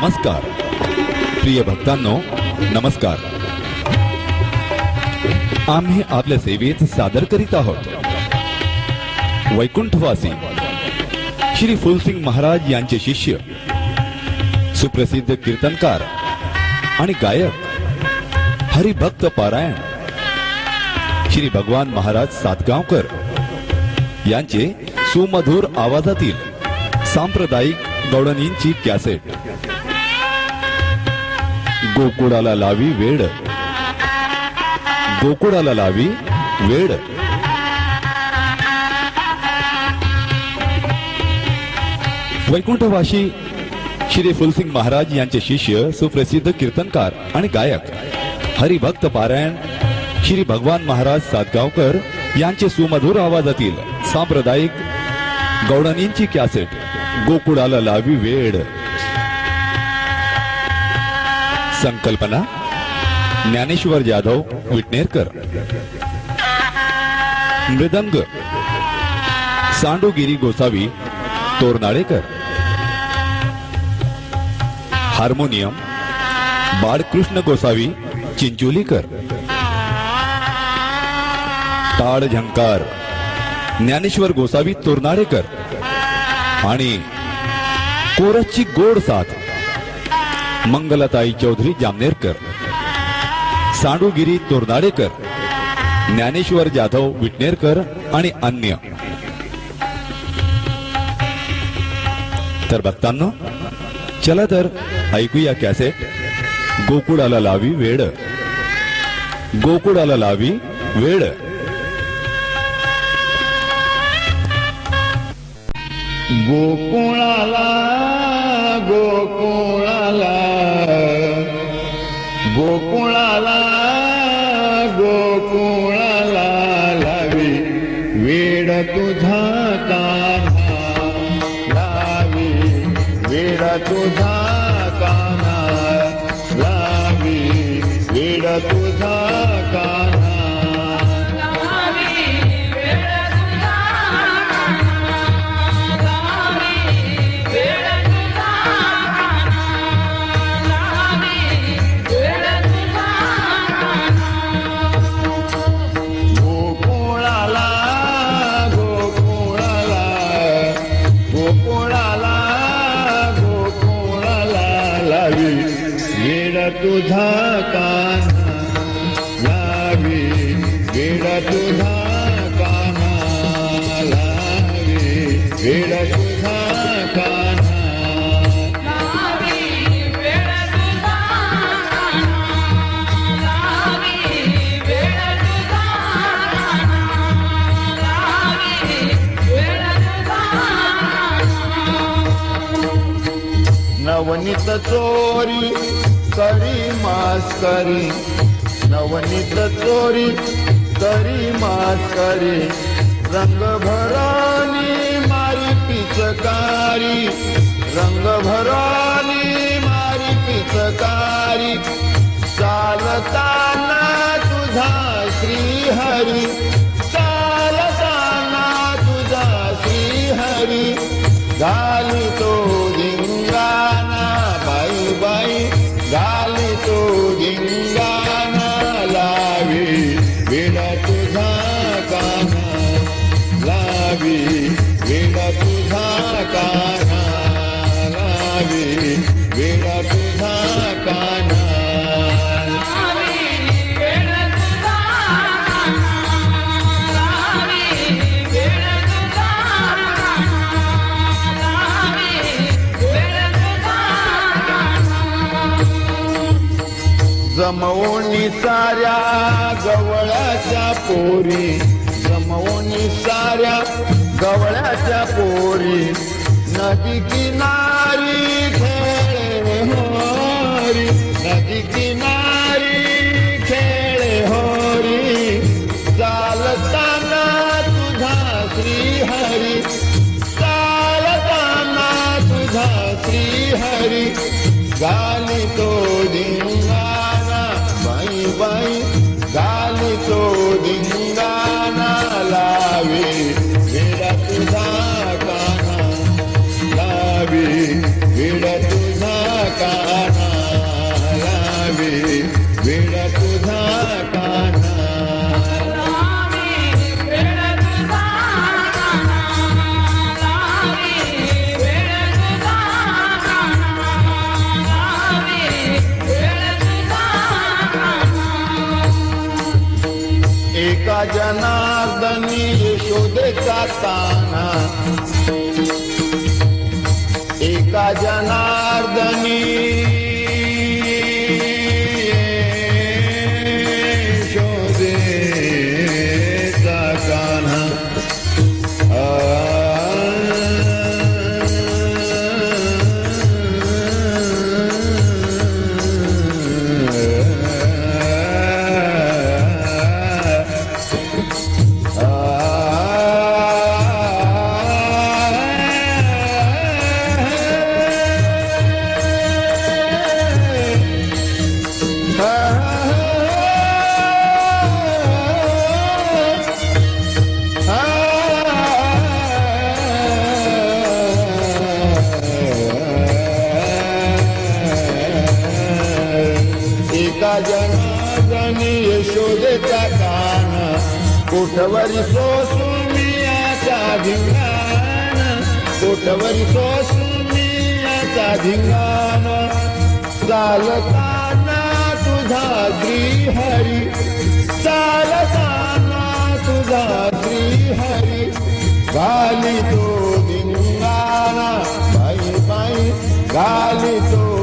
नमस्कार. प्रिय भक्तांनो, नमस्कार. आम्ही आपल्या सेवेत सादर करीत आहोत वैकुंठवासी श्री फुलसिंग महाराज यांचे शिष्य, सुप्रसिद्ध कीर्तनकार आणि गायक हरिभक्त पारायण श्री भगवान महाराज सातगावकर यांचे सुमधुर आवाजातील सांप्रदायिक गवळणींची कॅसेट. गोकुळाला लावी वेड, गोकुळाला लावी वेड. वैकुंठवासी श्री फुलसिंग महाराज यांचे शिष्य, सुप्रसिद्ध कीर्तनकार आणि गायक हरिभक्त पारायण श्री भगवान महाराज सातगावकर यांचे सुमधुर आवाजातील सांप्रदायिक गवळणींची कॅसेट गोकुळाला लावी वेड. संकल्पना ज्ञानेश्वर जाधव विटनेरकर. मृदंग सांडूगिरी गोसावी तोरनाळेकर. हार्मोनियम बाळकृष्ण गोसावी चिंचोलीकर. टाळ झंकार ज्ञानेश्वर गोसावी तोरनाळेकर आणि कोरसची गोड साथ मंगलताई चौधरी जामनेरकर. सांडूगिरी तोरनाळेकर, ज्ञानेश्वर जाधव विटनेरकर आणि अन्य. तर भक्तांनो, चला तर ऐकूया कॅसेट गोकुळाला लावी वेड. गोकुळाला लावी वेड. गोकुळाला गोकुळाला गोकुळाला गोकुळाला लावी वेड तुझा कान्हा, लावी वेड तुझा कान्हा, लावी वेड तुझा कान्हा. तुझा कान्हा, लावी वेड तुझा कान्हा, लावी वेड तुझा कान्हा. नवनीत चोरी करी मास्करी, नवनीत चोरी करी मास्करी, रंग भरानी मारी पिचकारी, रंग भरानी मारी पिचकारी. चालताना तुझा श्रीहरी, चालताना तुझा श्रीहरी. घाली तो धिंगाणा बाई बाई, घाली तो धिंगाणा. लावी वेड तुझा कान्हा, लावी वेड तुझा कान्हा, लावी वेड तुझा कान्हा. जमवणी साऱ्या गवळ्याच्या पोरी, जमवणी साऱ्या गवळ्याच्या पोरी. नदी किनारी खेळे होरी, नदी किनारी खेळे होरी. चालताना तुझा श्रीहरी, चालताना तुझा श्रीहरी. घाली तो धिंगाणा बाई बाई, घाली तो धिंगाणा. लावी वेड तुझा कान्हा, लावी वेड तुझा कान्हा. जनार्दनी यशोदेचा ताना एका जनार्दनी यशोदेचा कान्हा एका जनार्दनी यशोदेचा कान कोठवरी सोसुमियाचा धिंगाण कोठवरी सोसुमियाचा धिंगाण चालताना तुझा श्रीहरी चालताना तुझा श्रीहरी घाली तो धिंगाणा बाई बाई घाली तो